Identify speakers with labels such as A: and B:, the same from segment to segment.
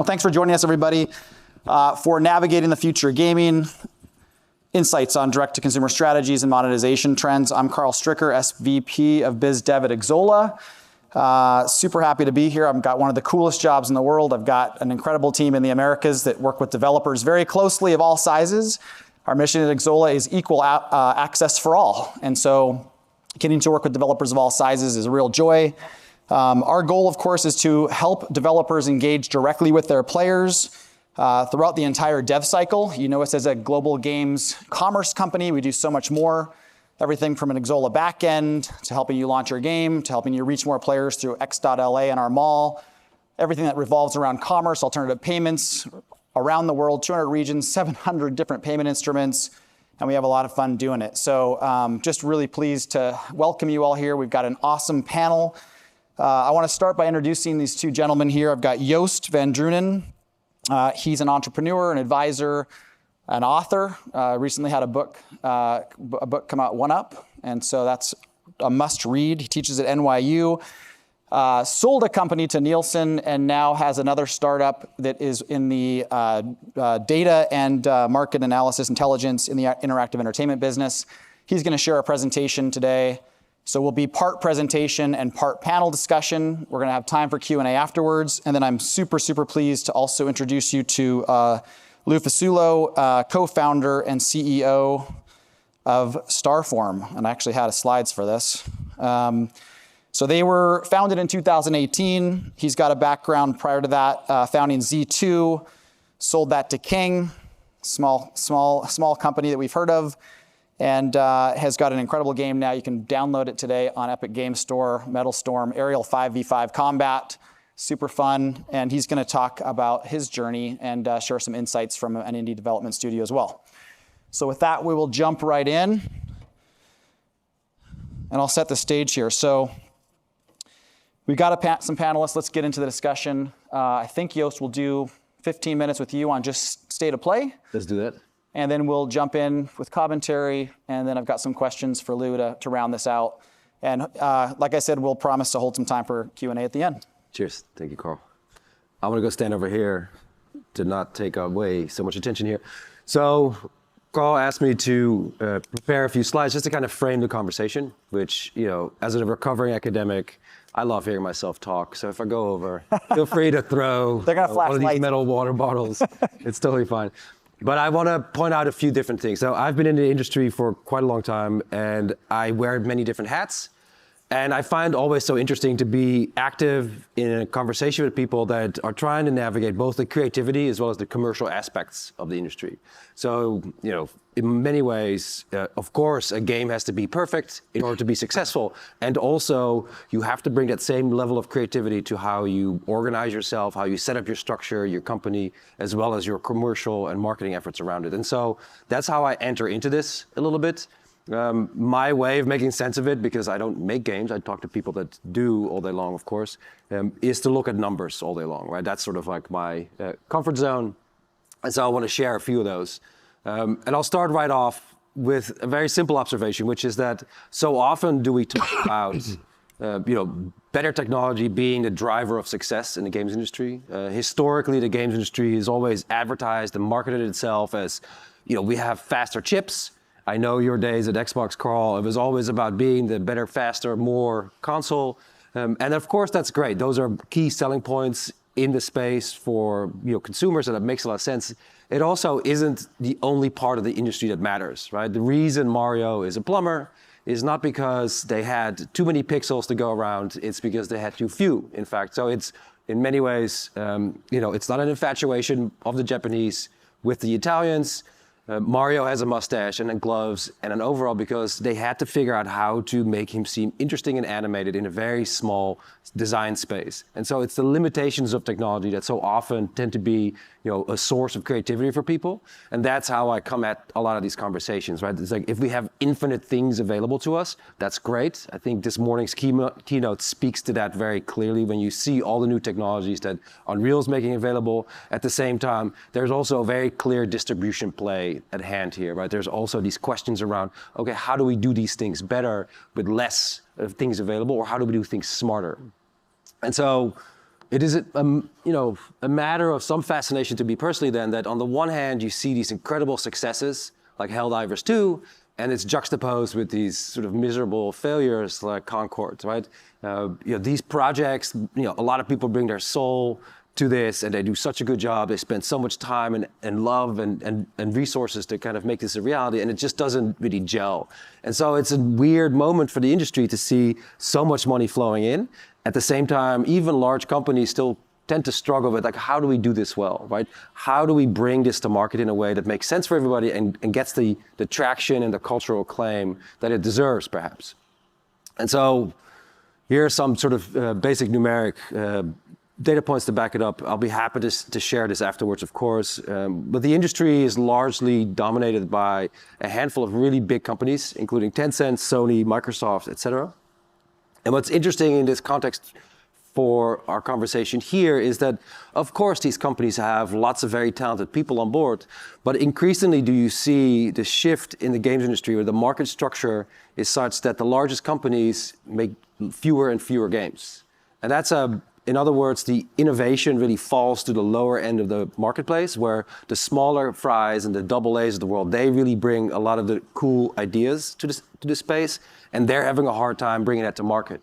A: Well, thanks for joining us, everybody, for navigating the future of gaming, insights on direct-to-consumer strategies and monetization trends. I'm Carl Stricker, SVP of Biz Dev at Xsolla. Super happy to be here. I've got one of the coolest jobs in the world. I've got an incredible team in the Americas that work with developers very closely of all sizes. Our mission at Xsolla is equal access for all. And so getting to work with developers of all sizes is a real joy. Our goal, of course, is to help developers engage directly with their players throughout the entire dev cycle. You know us as a global games commerce company. We do so much more. Everything from an Xsolla backend to helping you launch your game, to helping you reach more players through X.LA and our mall. Everything that revolves around commerce, alternative payments, around the world, 200 regions, 700 different payment instruments, and we have a lot of fun doing it. So just really pleased to welcome you all here. We've got an awesome panel. I want to start by introducing these two gentlemen here. I've got Joost van Drunen. He's an entrepreneur, an advisor, an author. Recently had a book come out, One Up, and so that's a must read. He teaches at NYU. Sold a company to Nielsen and now has another startup that is in the data and market analysis intelligence in the interactive entertainment business. He's going to share a presentation today. So we'll be part presentation and part panel discussion. We're going to have time for Q&A afterwards. And then I'm super, super pleased to also introduce you to Lou Fasulo, co-founder and CEO of Starform. And I actually had slides for this. So they were founded in 2018. He's got a background prior to that, founding Z2, sold that to King, small company that we've heard of, and has got an incredible game now. You can download it today on Epic Game Store, Metal Storm, Aerial 5v5 Combat. Super fun. And he's going to talk about his journey and share some insights from an indie development studio as well. So with that, we will jump right in. And I'll set the stage here. So we've got some panelists. Let's get into the discussion. I think Joost will do 15 minutes with you on just state of play.
B: Let's do that.
A: And then we'll jump in with commentary, and then I've got some questions for Lou to round this out. And like I said, we'll promise to hold some time for Q&A at the end.
B: Cheers. Thank you, Carl. I'm going to go stand over here to not take away so much attention here. So Carl asked me to prepare a few slides just to kind of frame the conversation, which, you know, as a recovering academic, I love hearing myself talk. So if I go over, feel free to throw
A: They're gonna flash
B: one of
A: lights.
B: these metal water bottles. It's totally fine. But I want to point out a few different things. So I've been in the industry for quite a long time, and I wear many different hats. And I find always so interesting to be active in a conversation with people that are trying to navigate both the creativity as well as the commercial aspects of the industry. So, you know, in many ways, of course, a game has to be perfect in order to be successful. And also, you have to bring that same level of creativity to how you organize yourself, how you set up your structure, your company, as well as your commercial and marketing efforts around it. And so that's how I enter into this a little bit. My way of making sense of it, because I don't make games, I talk to people that do all day long, of course, is to look at numbers all day long, right? That's sort of like my comfort zone. And so I want to share a few of those. And I'll start right off with a very simple observation, which is that so often do we talk about better technology being the driver of success in the games industry. Historically, the games industry has always advertised and marketed itself as, we have faster chips. I know your days at Xbox, Carl. It was always about being the better, faster, more console. And of course, that's great. Those are key selling points in the space for consumers, and it makes a lot of sense. It also isn't the only part of the industry that matters, right? The reason Mario is a plumber is not because they had too many pixels to go around. It's because they had too few, in fact. So it's, in many ways, it's not an infatuation of the Japanese with the Italians. Mario has a mustache and gloves and an overall because they had to figure out how to make him seem interesting and animated in a very small design space. And so it's the limitations of technology that so often tend to be, a source of creativity for people. And that's how I come at a lot of these conversations, right? It's like, if we have infinite things available to us, that's great. I think this morning's keynote speaks to that very clearly when you see all the new technologies that Unreal's making available. At the same time, there's also a very clear distribution play at hand here, right? There's also these questions around, okay, how do we do these things better with less things available, or how do we do things smarter? And so It is a matter of some fascination to me personally then, that on the one hand you see these incredible successes like Helldivers 2, and it's juxtaposed with these sort of miserable failures like Concord, right? These projects, a lot of people bring their soul to this and they do such a good job. They spend so much time and love and resources to kind of make this a reality, and it just doesn't really gel. And so it's a weird moment for the industry to see so much money flowing in. At the same time, even large companies still tend to struggle with, like, how do we do this well, right? How do we bring this to market in a way that makes sense for everybody and gets the traction and the cultural acclaim that it deserves, perhaps? And so here are some sort of basic numeric data points to back it up. I'll be happy to share this afterwards, of course. But the industry is largely dominated by a handful of really big companies, including Tencent, Sony, Microsoft, etc. And what's interesting in this context for our conversation here is that, of course, these companies have lots of very talented people on board, but increasingly do you see the shift in the games industry where the market structure is such that the largest companies make fewer and fewer games. And that's in other words, the innovation really falls to the lower end of the marketplace, where the smaller fries and the double A's of the world, they really bring a lot of the cool ideas to this space, and they're having a hard time bringing that to market.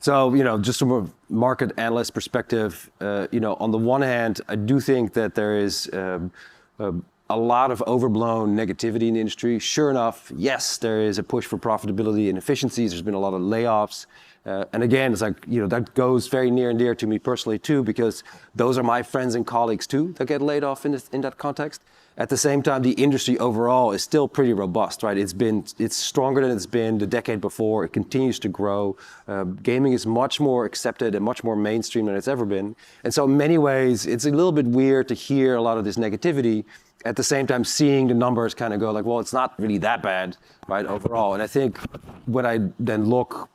B: So, just from a market analyst perspective, on the one hand, I do think that there is a lot of overblown negativity in the industry. Sure enough, yes, there is a push for profitability and efficiencies. There's been a lot of layoffs. And again, it's like, that goes very near and dear to me personally too, because those are my friends and colleagues too that get laid off in that context. At the same time, the industry overall is still pretty robust, right? It's stronger than it's been the decade before. It continues to grow. Gaming is much more accepted and much more mainstream than it's ever been. And so in many ways, it's a little bit weird to hear a lot of this negativity. At the same time, seeing the numbers kind of go like, well, it's not really that bad, right, overall. And I think when I then look,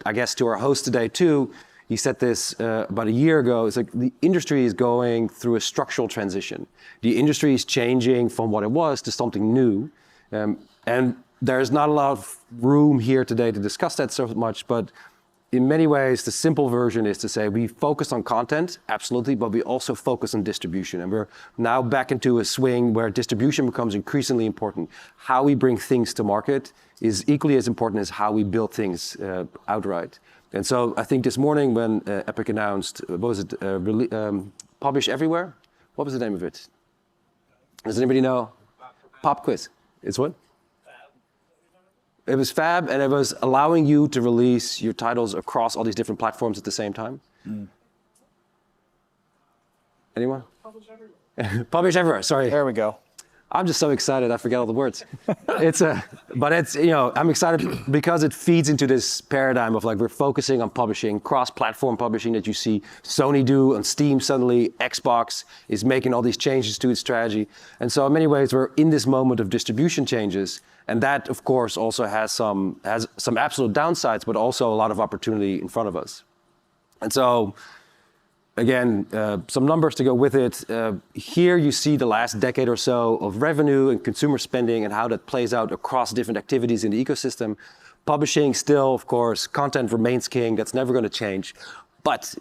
B: I guess to our host today too, he said this about a year ago, it's like the industry is going through a structural transition. The industry is changing from what it was to something new. And there's not a lot of room here today to discuss that so much, but in many ways, the simple version is to say we focus on content, absolutely, but we also focus on distribution. And we're now back into a swing where distribution becomes increasingly important. How we bring things to market is equally as important as how we build things outright. And so I think this morning when Epic announced, what was it, Publish Everywhere? What was the name of it? Does anybody know? Pop Quiz. It's what? It was Fab, and it was allowing you to release your titles across all these different platforms at the same time. Anyone? Publish Everywhere. Publish Everywhere, sorry.
A: There we go.
B: I'm just so excited, I forget all the words. I'm excited because it feeds into this paradigm of like we're focusing on publishing, cross-platform publishing that you see Sony do on Steam suddenly, Xbox is making all these changes to its strategy. And so in many ways, we're in this moment of distribution changes. And that, of course, also has some absolute downsides, but also a lot of opportunity in front of us. And so, again, some numbers to go with it. Here you see the last decade or so of revenue and consumer spending and how that plays out across different activities in the ecosystem. Publishing still, of course, content remains king. That's never going to change. But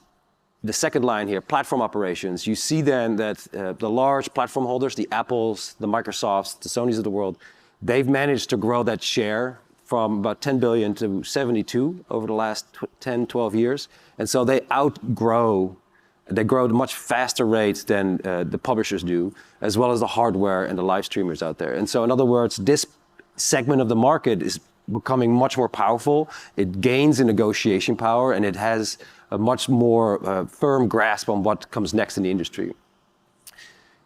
B: the second line here, platform operations, you see then that the large platform holders, the Apples, the Microsofts, the Sonys of the world, they've managed to grow that share from about 10 billion to 72 over the last 10, 12 years. And so they grow at a much faster rate than the publishers do, as well as the hardware and the live streamers out there. And so in other words, this segment of the market is becoming much more powerful. It gains in negotiation power, and it has a much more firm grasp on what comes next in the industry.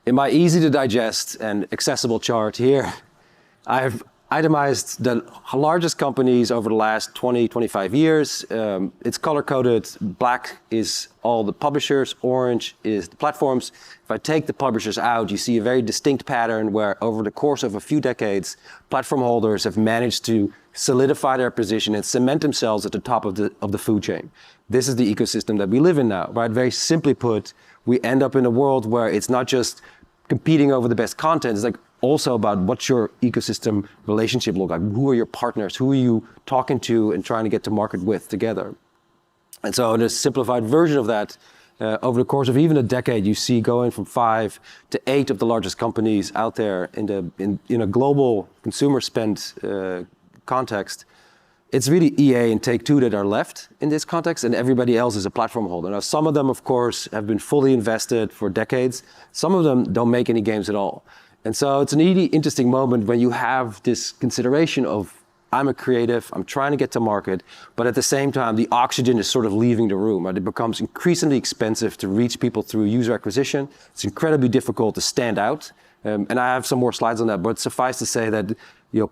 B: In my easy to digest and accessible chart here, I've itemized the largest companies over the last 20, 25 years. It's color-coded. Black is all the publishers, orange is the platforms. If I take the publishers out, you see a very distinct pattern where over the course of a few decades, platform holders have managed to solidify their position and cement themselves at the top of the food chain. This is the ecosystem that we live in now, right? Very simply put, we end up in a world where it's not just competing over the best content, it's like also about what's your ecosystem relationship look like? Who are your partners? Who are you talking to and trying to get to market with together? And so in a simplified version of that, over the course of even a decade, you see going from 5 to 8 of the largest companies out there in a global consumer spend context. It's really EA and Take-Two that are left in this context, and everybody else is a platform holder. Now, some of them, of course, have been fully invested for decades. Some of them don't make any games at all. And so it's an really interesting moment when you have this consideration of, I'm a creative, I'm trying to get to market, but at the same time, the oxygen is sort of leaving the room. Right? It becomes increasingly expensive to reach people through user acquisition. It's incredibly difficult to stand out. And I have some more slides on that, but suffice to say that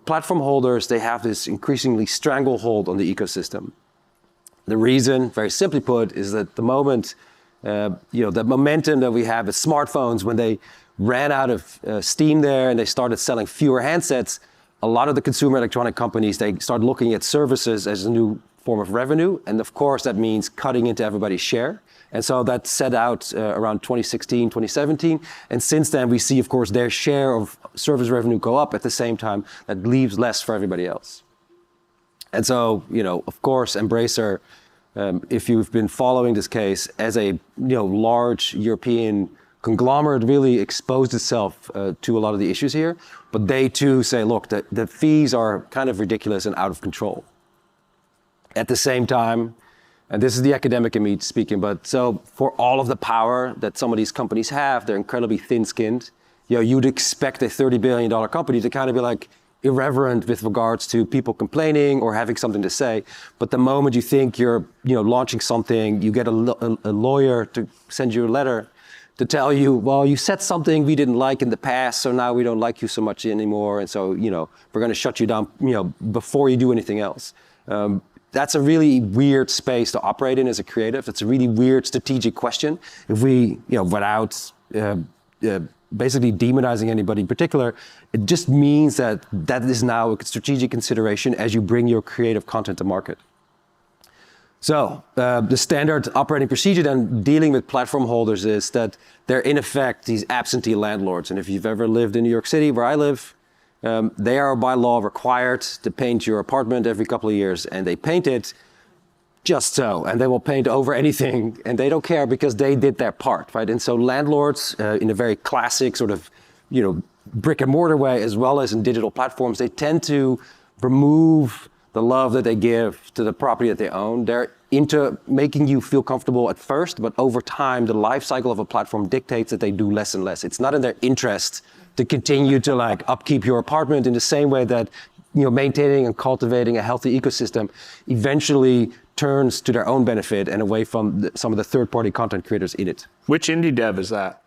B: platform holders, they have this increasingly stranglehold on the ecosystem. The reason, very simply put, is that the moment, the momentum that we have with smartphones, when they ran out of steam there and they started selling fewer handsets, a lot of the consumer electronic companies, they start looking at services as a new form of revenue. And of course, that means cutting into everybody's share. And so that set out around 2016, 2017. And since then, we see, of course, their share of service revenue go up at the same time. That leaves less for everybody else. And so, of course, Embracer, if you've been following this case, as a large European conglomerate, really exposed itself to a lot of the issues here. But they too say, look, the fees are kind of ridiculous and out of control. At the same time, and this is the academic in me speaking, but so for all of the power that some of these companies have, they're incredibly thin-skinned. You'd expect a $30 billion company to kind of be like irreverent with regards to people complaining or having something to say. But the moment you think you're launching something, you get a lawyer to send you a letter to tell you, well, you said something we didn't like in the past, so now we don't like you so much anymore, and so we're going to shut you down before you do anything else. That's a really weird space to operate in as a creative. It's a really weird strategic question. If we, without basically demonizing anybody in particular, it just means that is now a strategic consideration as you bring your creative content to market. So the standard operating procedure then dealing with platform holders is that they're in effect these absentee landlords. And if you've ever lived in New York City, where I live, they are by law required to paint your apartment every couple of years, and they paint it just so, and they will paint over anything, and they don't care because they did their part, right? And so landlords, in a very classic sort of, brick and mortar way, as well as in digital platforms, they tend to remove the love that they give to the property that they own. They're into making you feel comfortable at first, but over time, the life cycle of a platform dictates that they do less and less. It's not in their interest to continue to upkeep your apartment in the same way that maintaining and cultivating a healthy ecosystem eventually turns to their own benefit and away from some of the third-party content creators in it.
C: Which indie dev is that?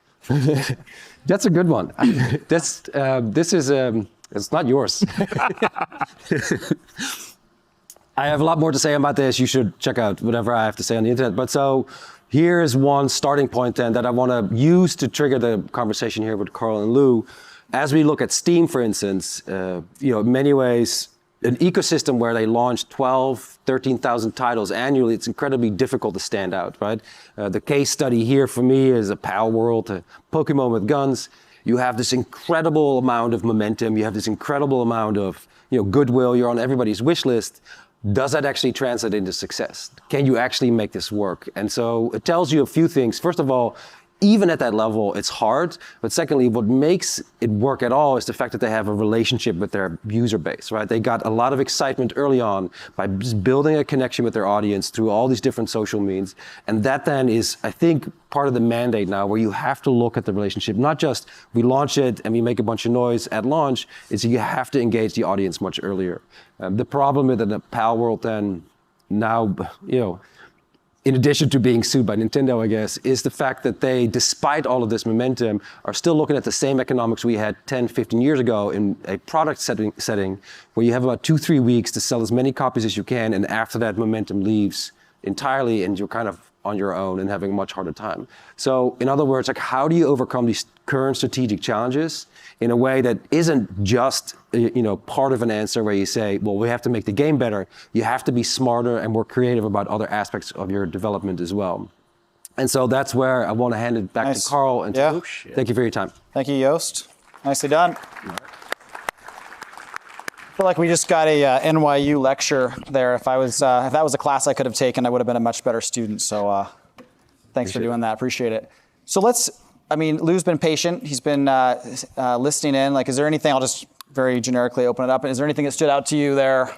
B: That's a good one. This is it's not yours. I have a lot more to say about this. You should check out whatever I have to say on the internet. But so here is one starting point then that I want to use to trigger the conversation here with Carl and Lou. As we look at Steam, for instance, in many ways, an ecosystem where they launch 12, 13,000 titles annually, it's incredibly difficult to stand out, right? The case study here for me is a Pal World, a Pokemon with guns. You have this incredible amount of momentum. You have this incredible amount of goodwill. You're on everybody's wish list. Does that actually translate into success? Can you actually make this work? And so it tells you a few things. First of all, even at that level, it's hard. But secondly, what makes it work at all is the fact that they have a relationship with their user base, right? They got a lot of excitement early on by just building a connection with their audience through all these different social means. And that then is, I think, part of the mandate now, where you have to look at the relationship, not just we launch it and we make a bunch of noise at launch, is you have to engage the audience much earlier. The problem with the Pal World then now, in addition to being sued by Nintendo, I guess, is the fact that they, despite all of this momentum, are still looking at the same economics we had 10, 15 years ago in a product setting where you have about 2-3 weeks to sell as many copies as you can, and after that momentum leaves entirely and you're kind of on your own and having a much harder time. So in other words, how do you overcome these current strategic challenges in a way that isn't just part of an answer where you say, well, we have to make the game better. You have to be smarter and more creative about other aspects of your development as well. And so that's where I want to hand it back to Carl and to Luke. Thank you for your time.
A: Thank you, Joost. Nicely done. feel like we just got a NYU lecture there. If that was a class I could have taken, I would have been a much better student. So thanks for doing that. Appreciate it. So Lou's been patient. He's been listening in. Like, is there anything, I'll just very generically open it up. Is there anything that stood out to you there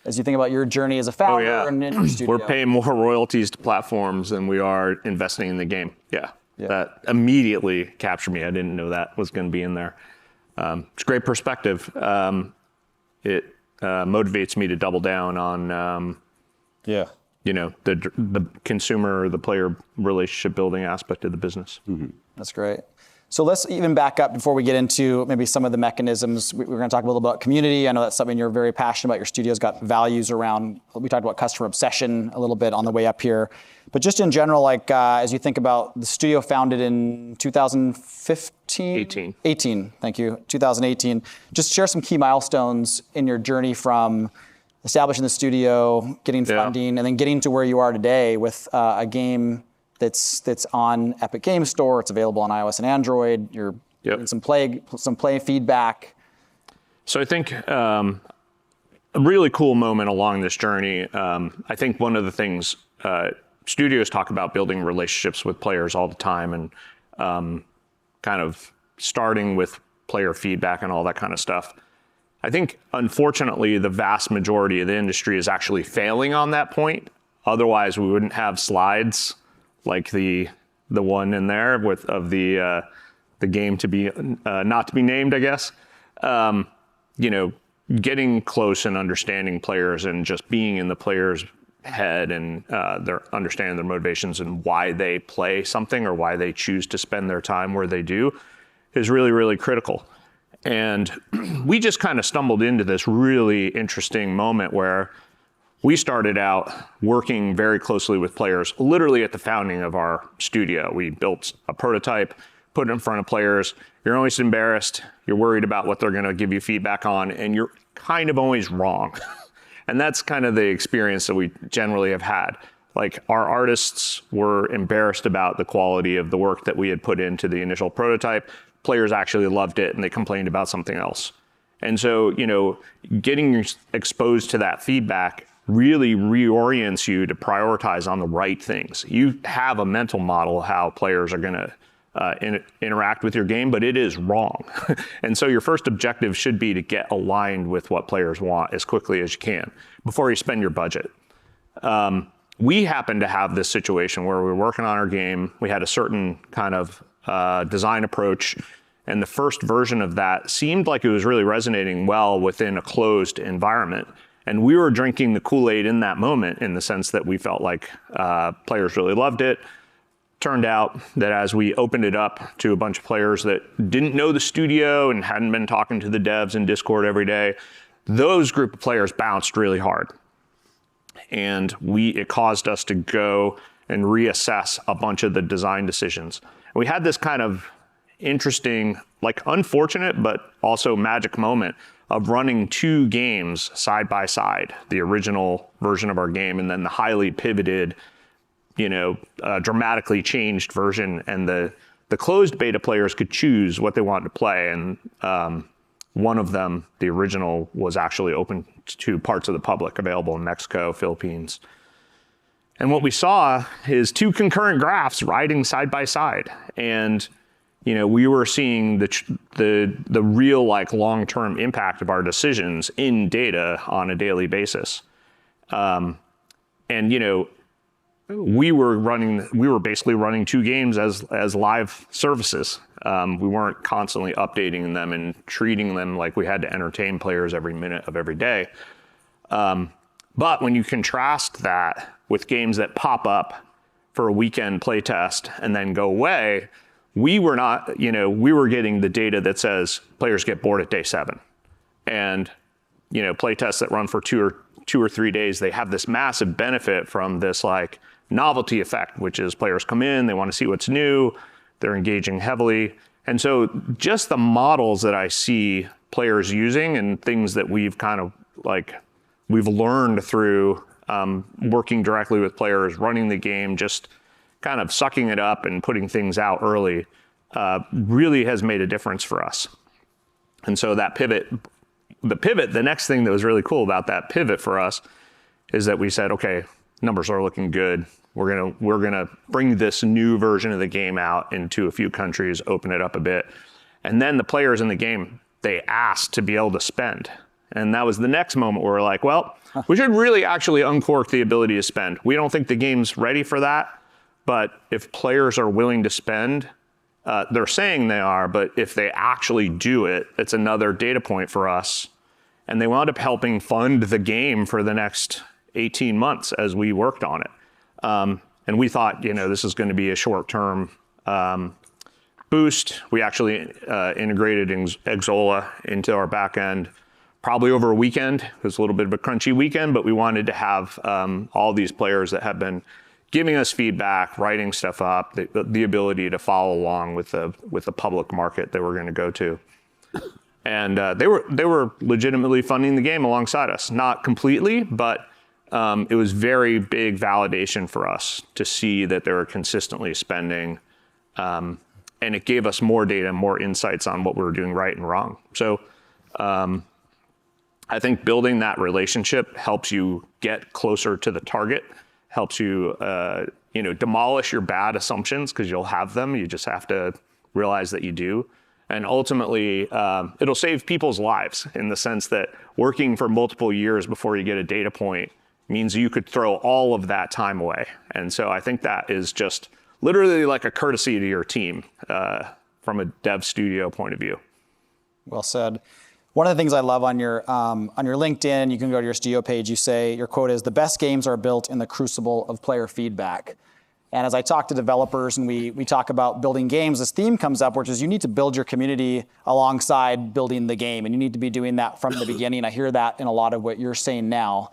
A: as you think about your journey as a founder and in your studio?
C: We're paying more royalties to platforms than we are investing in the game. Yeah. That immediately captured me. I didn't know that was going to be in there. It's great perspective. It motivates me to double down on, the consumer, the player relationship building aspect of the business.
A: Mm-hmm. That's great. So let's even back up before we get into maybe some of the mechanisms. We're going to talk a little about community. I know that's something you're very passionate about. Your studio's got values around. We talked about customer obsession a little bit on the way up here. But just in general, like as you think about the studio founded in 2015? 18, thank you, 2018. Just share some key milestones in your journey from establishing the studio, getting funding, and then getting to where you are today with a game that's on Epic Games Store. It's available on iOS and Android. You're getting some play feedback.
C: So I think a really cool moment along this journey. I think one of the things studios talk about building relationships with players all the time, and kind of starting with player feedback and all that kind of stuff. I think, unfortunately, the vast majority of the industry is actually failing on that point. Otherwise, we wouldn't have slides like the one in there of the game to be not to be named, I guess. Getting close and understanding players and just being in the players' head and their understanding their motivations and why they play something or why they choose to spend their time where they do is really, really critical. And we just kind of stumbled into this really interesting moment where we started out working very closely with players, literally at the founding of our studio. We built a prototype, put it in front of players. You're always embarrassed. You're worried about what they're going to give you feedback on, and you're kind of always wrong. And that's kind of the experience that we generally have had. Like, our artists were embarrassed about the quality of the work that we had put into the initial prototype. Players actually loved it, and they complained about something else. And so, getting exposed to that feedback really reorients you to prioritize on the right things. You have a mental model of how players are going to interact with your game, but it is wrong. And so your first objective should be to get aligned with what players want as quickly as you can before you spend your budget. We happened to have this situation where we were working on our game. We had a certain kind of design approach, and the first version of that seemed like it was really resonating well within a closed environment. And we were drinking the Kool-Aid in that moment, in the sense that we felt like players really loved it. Turned out that as we opened it up to a bunch of players that didn't know the studio and hadn't been talking to the devs in Discord every day, those group of players bounced really hard. And it caused us to go and reassess a bunch of the design decisions. We had this kind of interesting, like unfortunate, but also magic moment of running two games side by side, the original version of our game and then the highly pivoted, dramatically changed version. And the closed beta players could choose what they wanted to play. And one of them, the original, was actually open to parts of the public, available in Mexico, Philippines. And what we saw is two concurrent graphs riding side by side. And we were seeing the real, like, long-term impact of our decisions in data on a daily basis. We were basically running two games as live services. We weren't constantly updating them and treating them like we had to entertain players every minute of every day. But when you contrast that with games that pop up for a weekend playtest and then go away, we were getting the data that says players get bored at day 7. And, playtests that run for two or 3 days, they have this massive benefit from this, like, novelty effect, which is players come in, they want to see what's new, they're engaging heavily. And so just the models that I see players using and things that we've kind of we've learned through working directly with players, running the game, just kind of sucking it up and putting things out early, really has made a difference for us. And so that pivot the pivot, the next thing that was really cool about that pivot for us is that we said, okay, numbers are looking good. We're gonna bring this new version of the game out into a few countries, open it up a bit. And then the players in the game, they asked to be able to spend. And that was the next moment where we're like, well, we should really actually uncork the ability to spend. We don't think the game's ready for that, but if players are willing to spend, they're saying they are, but if they actually do it, it's another data point for us. And they wound up helping fund the game for the next 18 months as we worked on it. And we thought, this is going to be a short-term boost. We actually integrated Exola into our back end probably over a weekend. It was a little bit of a crunchy weekend, but we wanted to have all these players that have been giving us feedback, writing stuff up, the ability to follow along with the public market that we're going to go to. And they were legitimately funding the game alongside us. Not completely, but it was very big validation for us to see that they were consistently spending. And it gave us more data, more insights on what we were doing right and wrong. So I think building that relationship helps you get closer to the target, helps you demolish your bad assumptions, because you'll have them. You just have to realize that you do. And ultimately, it'll save people's lives in the sense that working for multiple years before you get a data point means you could throw all of that time away. And so I think that is just literally like a courtesy to your team from a dev studio point of view.
A: Well said. One of the things I love on your LinkedIn, you can go to your studio page, you say, your quote is, "The best games are built in the crucible of player feedback." And as I talk to developers and we talk about building games, this theme comes up, which is you need to build your community alongside building the game. And you need to be doing that from the beginning. I hear that in a lot of what you're saying now.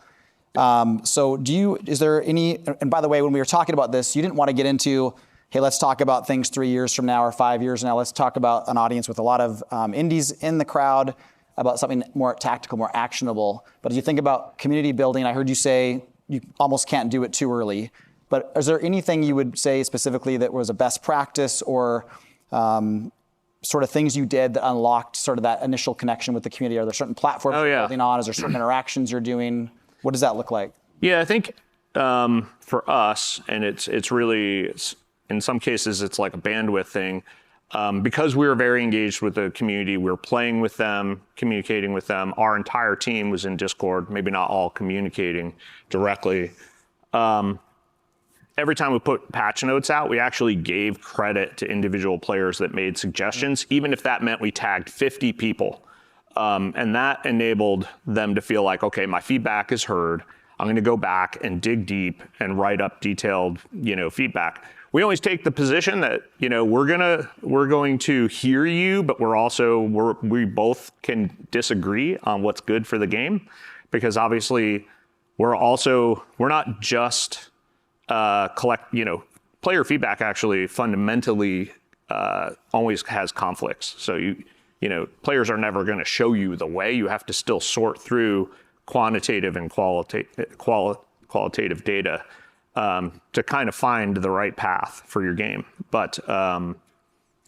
A: So is there any, and by the way, when we were talking about this, you didn't want to get into, hey, let's talk about things 3 years from now or 5 years from now. Let's talk about an audience with a lot of indies in the crowd, about something more tactical, more actionable. But as you think about community building, I heard you say you almost can't do it too early. But is there anything you would say specifically that was a best practice or sort of things you did that unlocked sort of that initial connection with the community? Are there certain platforms you're building on? Is there certain interactions you're doing? What does that look like?
C: Yeah, I think for us, and it's really, in some cases, it's like a bandwidth thing. Because we were very engaged with the community, we were playing with them, communicating with them. Our entire team was in Discord, maybe not all communicating directly. Every time we put patch notes out, we actually gave credit to individual players that made suggestions, even if that meant we tagged 50 people. And that enabled them to feel like, okay, my feedback is heard. I'm going to go back and dig deep and write up detailed, feedback. We always take the position that, we're going to hear you, but we both can disagree on what's good for the game, because obviously we're not just player feedback actually fundamentally always has conflicts. So players are never going to show you the way. You have to still sort through quantitative and qualitative data to kind of find the right path for your game. But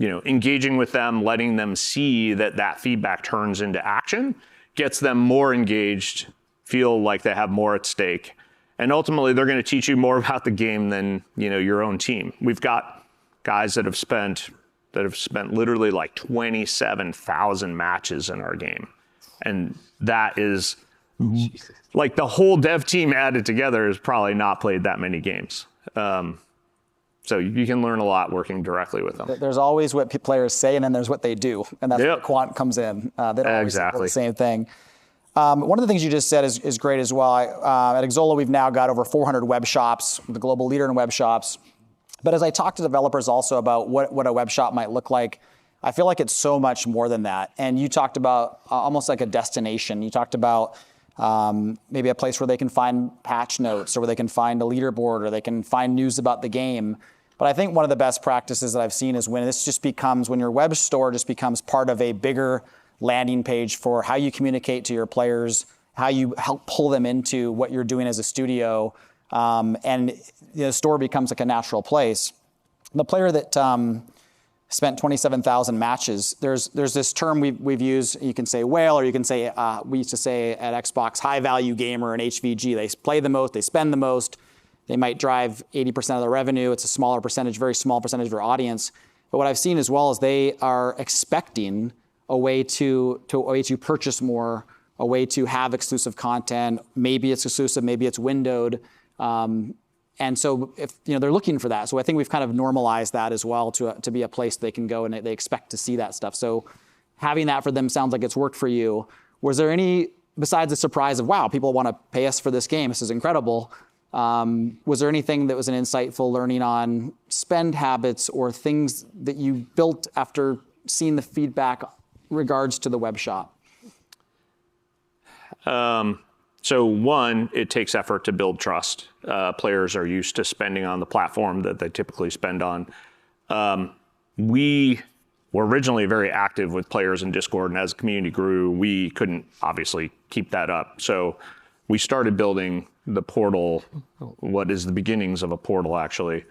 C: engaging with them, letting them see that feedback turns into action, gets them more engaged, feel like they have more at stake. And ultimately, they're going to teach you more about the game than your own team. We've got guys that have spent literally like 27,000 matches in our game, and that is like the whole dev team added together has probably not played that many games. So you can learn a lot working directly with them.
A: There's always what players say, and then there's what they do, and that's where quant comes in. They don't always say the same thing. One of the things you just said is great as well. At Exola, we've now got over 400 web shops, the global leader in web shops. But as I talk to developers also about what a web shop might look like, I feel like it's so much more than that. And you talked about almost like a destination. You talked about maybe a place where they can find patch notes, or where they can find a leaderboard, or they can find news about the game. But I think one of the best practices that I've seen is when your web store just becomes part of a bigger landing page for how you communicate to your players, how you help pull them into what you're doing as a studio, and the store becomes like a natural place. The player that spent 27,000 matches. There's this term we've used. You can say whale, or you can say, we used to say at Xbox, high value gamer and HVG. They play the most, they spend the most. They might drive 80% of their revenue. It's a smaller percentage, very small percentage of their audience. But what I've seen as well is they are expecting a way to purchase more, a way to have exclusive content. Maybe it's exclusive, maybe it's windowed. And so if they're looking for that. So I think we've kind of normalized that as well to be a place they can go and they expect to see that stuff. So having that for them sounds like it's worked for you. Was there any, besides the surprise of, wow, people want to pay us for this game, this is incredible. Was there anything that was an insightful learning on spend habits or things that you built after seeing the feedback regards to the web shop?
C: So one, it takes effort to build trust. Players are used to spending on the platform that they typically spend on. We were originally very active with players in Discord, and as the community grew, we couldn't obviously keep that up. So we started building the portal, what is the beginnings of a portal actually,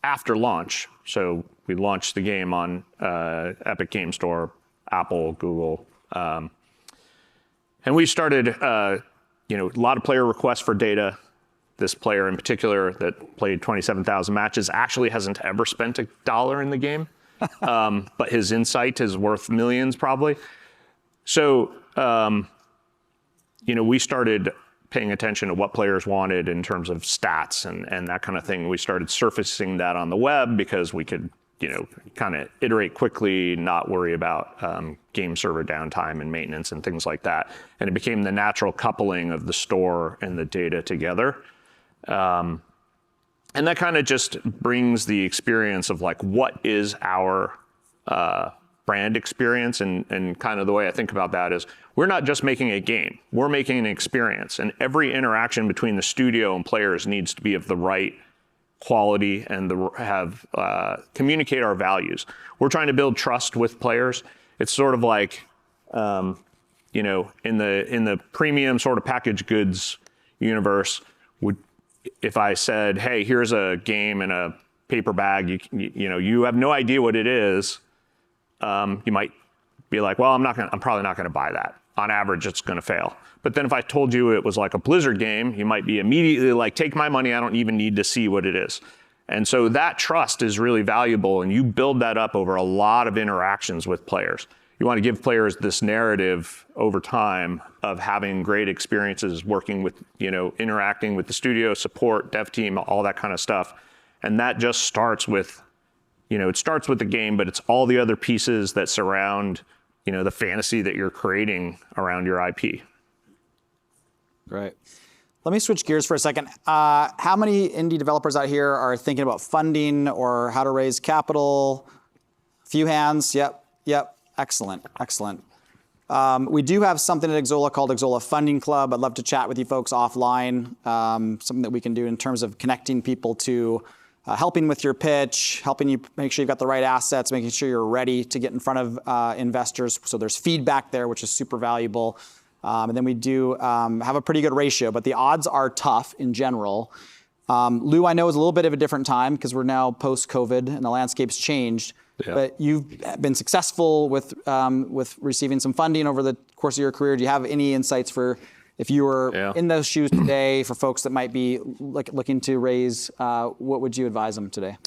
C: after launch. So we launched the game on Epic Game Store, Apple, Google, and we started, a lot of player requests for data. This player in particular that played 27,000 matches actually hasn't ever spent $1 in the game, but his insight is worth millions probably. So, we started paying attention to what players wanted in terms of stats and that kind of thing. We started surfacing that on the web because we could, kind of iterate quickly, not worry about game server downtime and maintenance and things like that. And it became the natural coupling of the store and the data together. And that kind of just brings the experience of like, what is our brand experience? And kind of the way I think about that is we're not just making a game, we're making an experience. And every interaction between the studio and players needs to be of the right quality and communicate our values. We're trying to build trust with players. It's sort of like, in the premium sort of packaged goods universe, if I said, hey, here's a game in a paper bag, you have no idea what it is, you might be like, well, I'm probably not gonna buy that. On average, it's gonna fail. But then if I told you it was like a Blizzard game, you might be immediately like, take my money, I don't even need to see what it is. And so that trust is really valuable, and you build that up over a lot of interactions with players. You want to give players this narrative over time of having great experiences working with, interacting with the studio, support, dev team, all that kind of stuff. And that just starts with, it starts with the game, but it's all the other pieces that surround, the fantasy that you're creating around your IP.
A: Great. Let me switch gears for a second. How many indie developers out here are thinking about funding or how to raise capital? A few hands. Yep. Excellent. We do have something at Xsolla called Xsolla Funding Club. I'd love to chat with you folks offline. Something that we can do in terms of connecting people to helping with your pitch, helping you make sure you've got the right assets, making sure you're ready to get in front of investors. So there's feedback there, which is super valuable. And then we do have a pretty good ratio, but the odds are tough in general. Lou, I know, is a little bit of a different time because we're now post-COVID and the landscape's changed. Yeah. But you've been successful with receiving some funding over the course of your career. Do you have any insights for if you were in those shoes today for folks that might be looking to raise? What would you advise them today?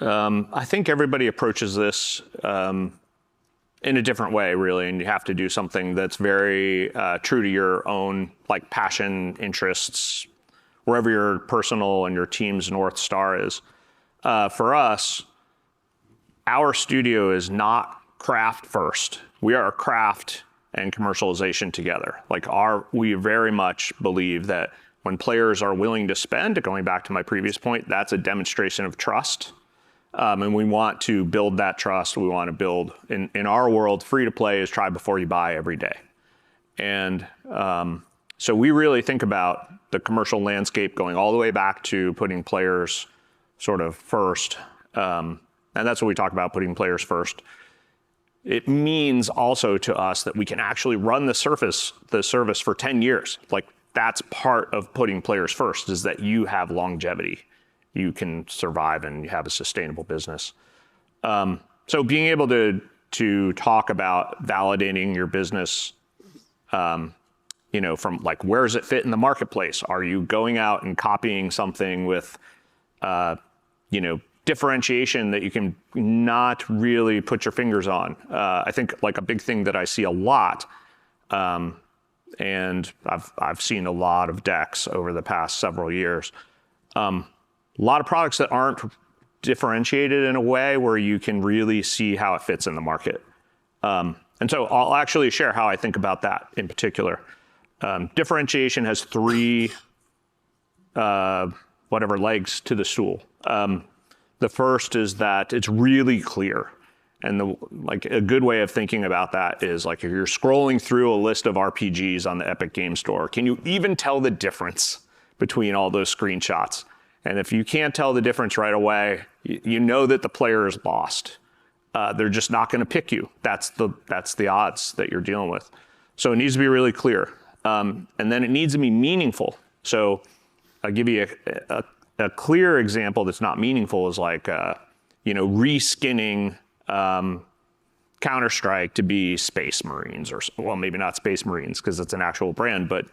C: I think everybody approaches this in a different way, really, and you have to do something that's very true to your own passion, interests, wherever your personal and your team's North Star is. For us, our studio is not craft first. We are craft and commercialization together. We very much believe that when players are willing to spend, going back to my previous point, that's a demonstration of trust. And we want to build that trust. We want to build, in our world, free to play is try before you buy every day. And so we really think about the commercial landscape going all the way back to putting players sort of first. And that's what we talk about, putting players first. It means also to us that we can actually run the service for 10 years. That's part of putting players first, is that you have longevity you can survive and you have a sustainable business. So being able to talk about validating your business, you know, from like, where does it fit in the marketplace? Are you going out and copying something with, you know, differentiation that you can not really put your fingers on? I think like a big thing that I see a lot, and I've seen a lot of decks over the past several years, a lot of products that aren't differentiated in a way where you can really see how it fits in the market. And so I'll actually share how I think about that in particular. Differentiation has three legs to the stool. The first is that it's really clear. And like a good way of thinking about that is like if you're scrolling through a list of RPGs on the Epic Game Store, can you even tell the difference between all those screenshots? And if you can't tell the difference right away, you know that the player is lost. They're just not going to pick you. That's the odds that you're dealing with. So it needs to be really clear. And then it needs to be meaningful. So I'll give you a clear example that's not meaningful is like, you know, reskinning Counter-Strike to be Space Marines, or, well, maybe not Space Marines because it's an actual brand, but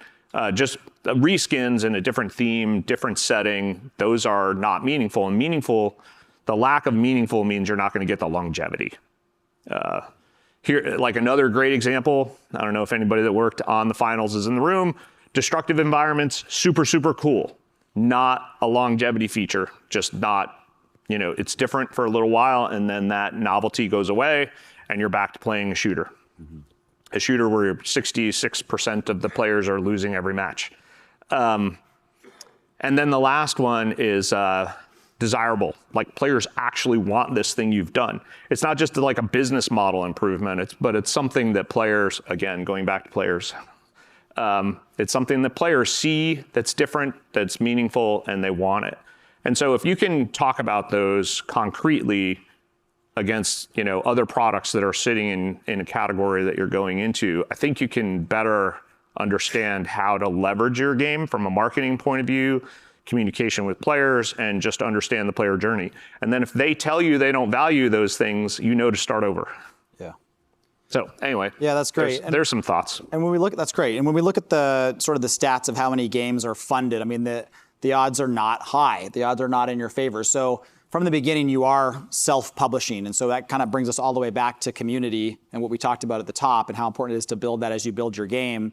C: just reskins in a different theme, different setting. Those are not meaningful. And meaningful, the lack of meaningful means you're not going to get the longevity. Here, like another great example, I don't know if anybody that worked on the finals is in the room. Destructive environments, super, super cool. Not a longevity feature, just not, you know, it's different for a little while and then that novelty goes away and you're back to playing a shooter. Mm-hmm. A shooter where 66% of the players are losing every match. And then the last one is desirable. Like players actually want this thing you've done. It's not just like a business model improvement, but it's something that players, again, going back to players, it's something that players see that's different, that's meaningful, and they want it. And so if you can talk about those concretely against, you know, other products that are sitting in a category that you're going into, I think you can better understand how to leverage your game from a marketing point of view, communication with players, and just understand the player journey. And then if they tell you they don't value those things, you know to start over.
A: Yeah.
C: So anyway,
A: yeah, that's great.
C: There's some thoughts.
A: And when we look, that's great. And when we look at the sort of the stats of how many games are funded, I mean, the odds are not high. The odds are not in your favor. So from the beginning, you are self-publishing. And so that kind of brings us all the way back to community and what we talked about at the top and how important it is to build that as you build your game.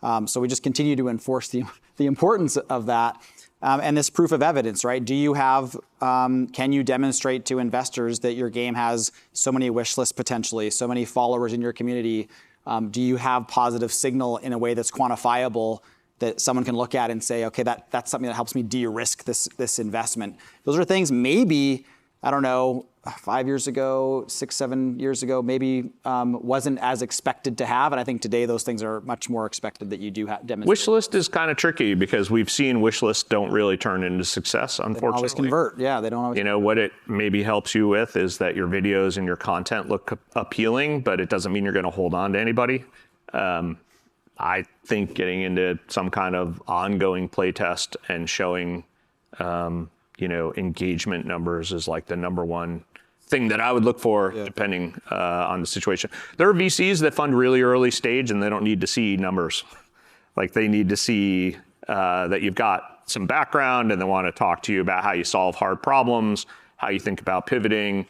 A: So we just continue to enforce the importance of that. And this proof of evidence, right? Do you have, can you demonstrate to investors that your game has so many wish lists potentially, so many followers in your community? Do you have positive signal in a way that's quantifiable that someone can look at and say, okay, that's something that helps me de-risk this investment? Those are things maybe, I don't know, 5 years ago, 6, 7 years ago, maybe wasn't as expected to have. And I think today those things are much more expected that you do demonstrate.
C: Wish list is kind of tricky because we've seen wish lists don't really turn into success, unfortunately.
A: They don't always convert. Yeah, they don't always.
C: You know, what it maybe helps you with is that your videos and your content look appealing, but it doesn't mean you're going to hold on to anybody. I think getting into some kind of ongoing play test and showing, you know, engagement numbers is like the number one thing that I would look for, depending on the situation. There are VCs that fund really early stage and they don't need to see numbers. Like they need to see that you've got some background and they want to talk to you about how you solve hard problems, how you think about pivoting.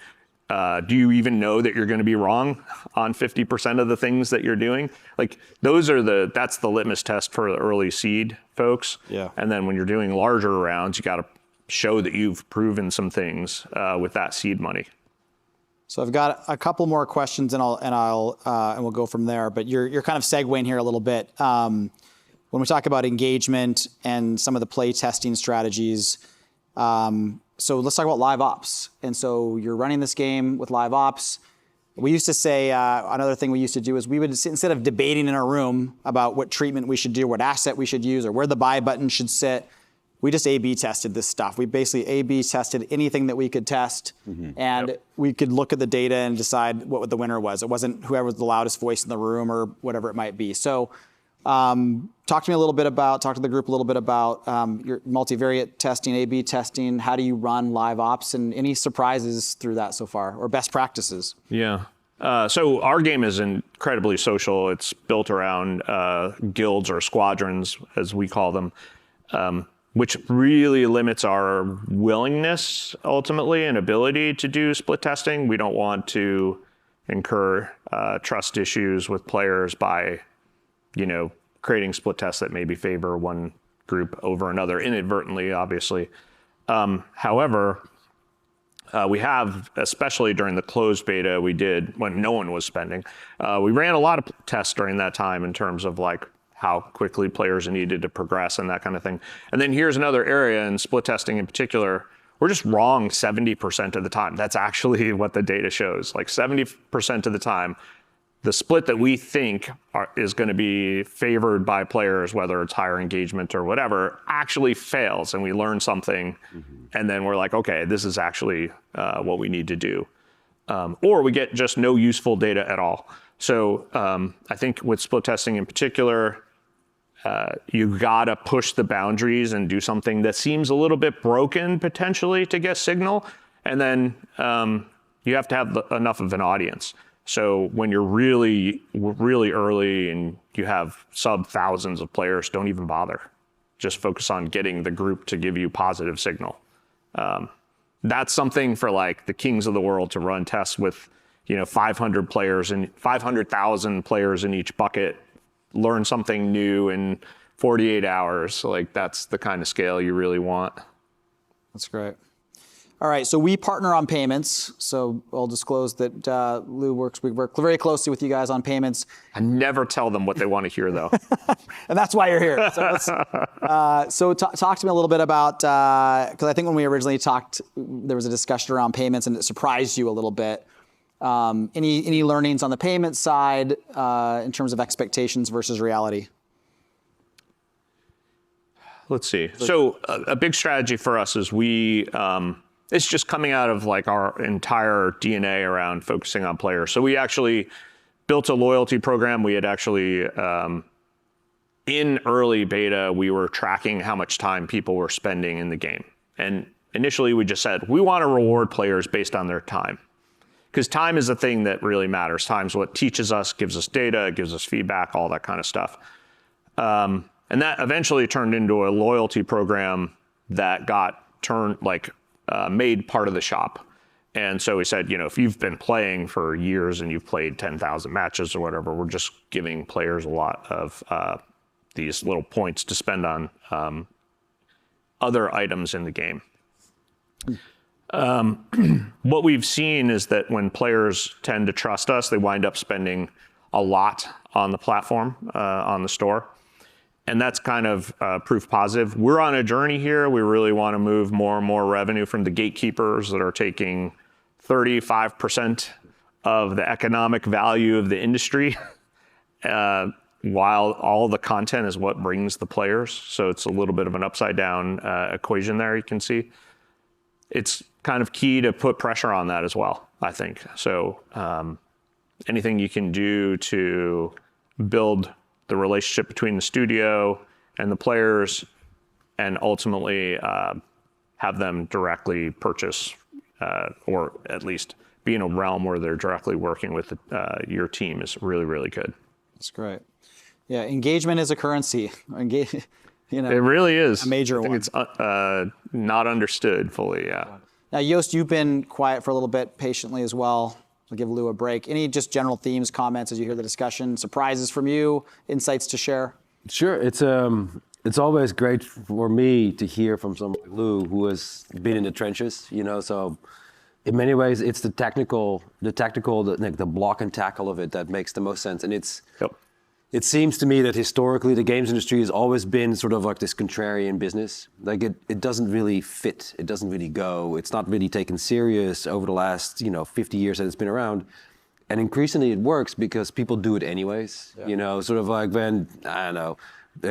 C: Do you even know that you're going to be wrong on 50% of the things that you're doing? Like that's the litmus test for the early seed folks. Yeah. And then when you're doing larger rounds, you got to show that you've proven some things with that seed money.
A: So I've got a couple more questions and we'll go from there. But you're kind of segueing here a little bit. When we talk about engagement and some of the play testing strategies, so let's talk about live ops. And so you're running this game with live ops. We used to say, another thing we used to do is we would, instead of debating in our room about what treatment we should do, what asset we should use, or where the buy button should sit, we just A/B tested this stuff. We basically A/B tested anything that we could test, and we could look at the data and decide what the winner was. It wasn't whoever was the loudest voice in the room or whatever it might be. So Talk to the group a little bit about your multivariate testing, A/B testing. How do you run live ops, and any surprises through that so far, or best practices?
C: Yeah. So our game is incredibly social. It's built around guilds or squadrons, as we call them, which really limits our willingness ultimately and ability to do split testing. We don't want to incur trust issues with players by, creating split tests that maybe favor one group over another inadvertently, obviously. However, we have, especially during the closed beta we did when no one was spending, we ran a lot of tests during that time in terms of like how quickly players needed to progress and that kind of thing. And then here's another area in split testing in particular, we're just wrong 70% of the time. That's actually what the data shows. Like 70% of the time, the split that we think is going to be favored by players, whether it's higher engagement or whatever, actually fails, and we learn something, and then we're like, okay, this is actually what we need to do. Or we get just no useful data at all. So I think with split testing in particular, you gotta push the boundaries and do something that seems a little bit broken potentially to get signal, and then you have to have enough of an audience. So when you're really, really early and you have thousands of players, don't even bother. Just focus on getting the group to give you positive signal. That's something for like the kings of the world to run tests with, 500 players and 500,000 players in each bucket, learn something new in 48 hours. Like that's the kind of scale you really want.
A: That's great. All right, so we partner on payments. So I'll disclose that we work very closely with you guys on payments.
C: I never tell them what they want to hear, though.
A: And that's why you're here. So, talk to me a little bit about, because I think when we originally talked, there was a discussion around payments and it surprised you a little bit. Any learnings on the payment side in terms of expectations versus reality?
C: Let's see. So a big strategy for us is it's just coming out of like our entire DNA around focusing on players. So we actually built a loyalty program. We had actually, in early beta, we were tracking how much time people were spending in the game. And initially we just said, we want to reward players based on their time. Because time is the thing that really matters. Time's what teaches us, gives us data, gives us feedback, all that kind of stuff. And that eventually turned into a loyalty program that got made part of the shop. And so we said, if you've been playing for years and you've played 10,000 matches or whatever, we're just giving players a lot of these little points to spend on other items in the game. What we've seen is that when players tend to trust us, they wind up spending a lot on the platform, on the store. And that's kind of proof positive. We're on a journey here. We really want to move more and more revenue from the gatekeepers that are taking 35% of the economic value of the industry, while all the content is what brings the players. So it's a little bit of an upside down equation there, you can see. It's kind of key to put pressure on that as well, I think. So anything you can do to build the relationship between the studio and the players, and ultimately have them directly purchase, or at least be in a realm where they're directly working with your team is really, really good.
A: That's great. Yeah, engagement is a currency. It
C: really is.
A: A major
C: one. I think it's not understood fully, yeah.
A: Now, Joost, you've been quiet for a little bit patiently as well. I'll give Lou a break. Any just general themes, comments as you hear the discussion, surprises from you, insights to share?
B: Sure. It's always great for me to hear from someone like Lou who has been in the trenches, so in many ways it's the block and tackle of it that makes the most sense. And it seems to me that historically the games industry has always been sort of like this contrarian business. Like it doesn't really fit. It doesn't really go. It's not really taken serious over the last, 50 years that it's been around. And increasingly it works because people do it anyways. Yeah. Sort of like when, I don't know,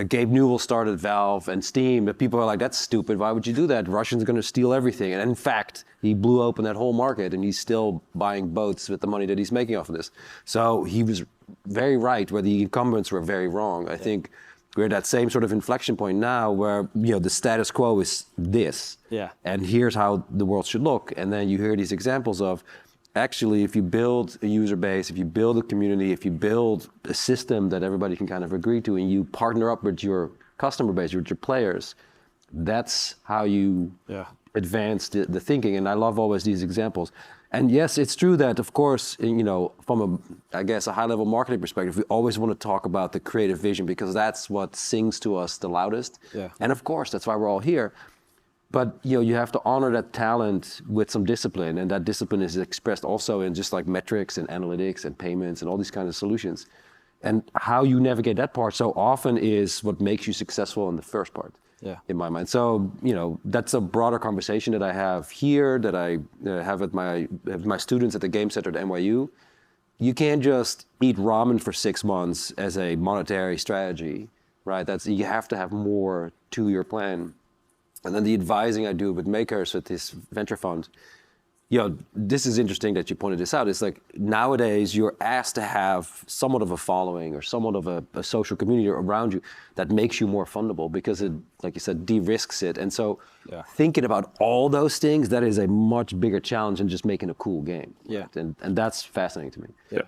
B: Gabe Newell started Valve and Steam, but people are like, that's stupid. Why would you do that? Russians are going to steal everything. And in fact, he blew open that whole market and he's still buying boats with the money that he's making off of this. So he was very right, where the incumbents were very wrong. I think we're at that same sort of inflection point now where, the status quo is this.
A: Yeah.
B: And here's how the world should look. And then you hear these examples of, actually, if you build a user base, if you build a community, if you build a system that everybody can kind of agree to, and you partner up with your customer base, with your players, that's how you advance the thinking. And I love always these examples. And yes, it's true that, of course, from a high-level marketing perspective, we always want to talk about the creative vision because that's what sings to us the loudest.
A: Yeah.
B: And of course, that's why we're all here. But you have to honor that talent with some discipline, and that discipline is expressed also in just like metrics and analytics and payments and all these kinds of solutions. And how you navigate that part so often is what makes you successful in the first part. In my mind. So, that's a broader conversation that I have here, that I have with my students at the Game Center at NYU. You can't just eat ramen for 6 months as a monetary strategy, right? You have to have more to your plan. And then the advising I do with makers with this venture fund, this is interesting that you pointed this out. It's like nowadays you're asked to have somewhat of a following or somewhat of a social community around you that makes you more fundable because it, like you said, de-risks it. And so thinking about all those things, that is a much bigger challenge than just making a cool game.
A: Yeah.
B: Right? And that's fascinating to me.
C: Yeah.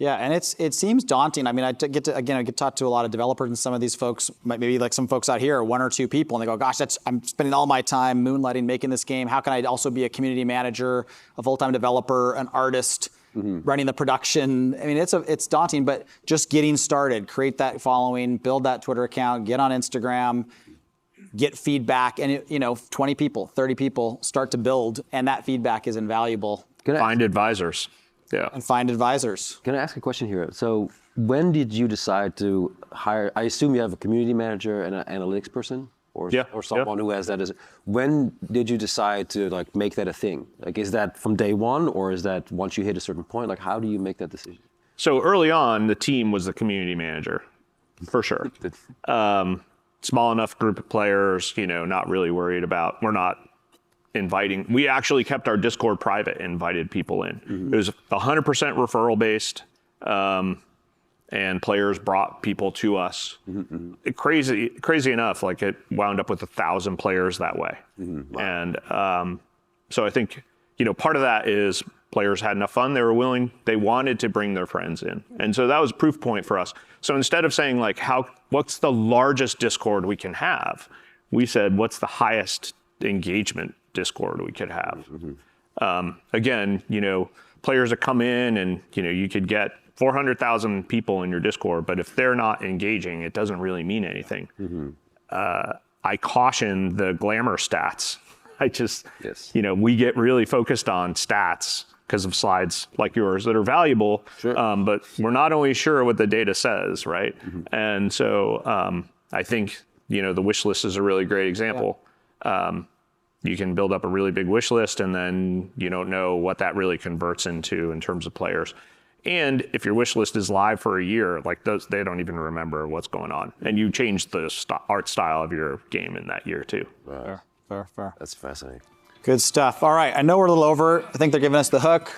A: Yeah, and it seems daunting. I mean, I get to talk to a lot of developers, and some of these folks, maybe like some folks out here, are 1 or 2 people, and they go, "Gosh, I'm spending all my time moonlighting, making this game. How can I also be a community manager, a full-time developer, an artist, running the production?" I mean, it's daunting, but just getting started, create that following, build that Twitter account, get on Instagram, get feedback, and 20 people, 30 people start to build, and that feedback is invaluable.
C: Find advisors. Yeah.
A: And find advisors.
B: Can I ask a question here? So when did you decide to hire, I assume you have a community manager and an analytics person or someone who has that as, when did you decide to make that a thing? Is that from day one, or is that once you hit a certain point? How do you make that decision?
C: So early on, the team was the community manager, for sure. Small enough group of players, not really worried about, we're not inviting. We actually kept our Discord private and invited people in. It was 100% referral based, and players brought people to us. Crazy enough, it wound up with 1,000 players that way. Wow. And so I think part of that is players had enough fun. They wanted to bring their friends in, and so that was a proof point for us. So instead of saying what's the largest Discord we can have, we said, what's the highest engagement Discord we could have. Again, players that come in and, you could get 400,000 people in your Discord, but if they're not engaging, it doesn't really mean anything. I caution the glamour stats. We get really focused on stats because of slides like yours that are valuable, but we're not always sure what the data says, right? And so I think, the wish list is a really great example. You can build up a really big wish list, and then you don't know what that really converts into in terms of players. And if your wish list is live for a year, they don't even remember what's going on. And you change the art style of your game in that year too.
B: Wow.
A: Fair.
B: That's fascinating.
A: Good stuff. All right, I know we're a little over. I think they're giving us the hook.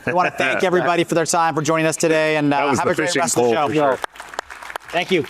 A: I want to thank everybody for their time, for joining us today, and have a great rest of the show.
C: Sure.
A: Thank you.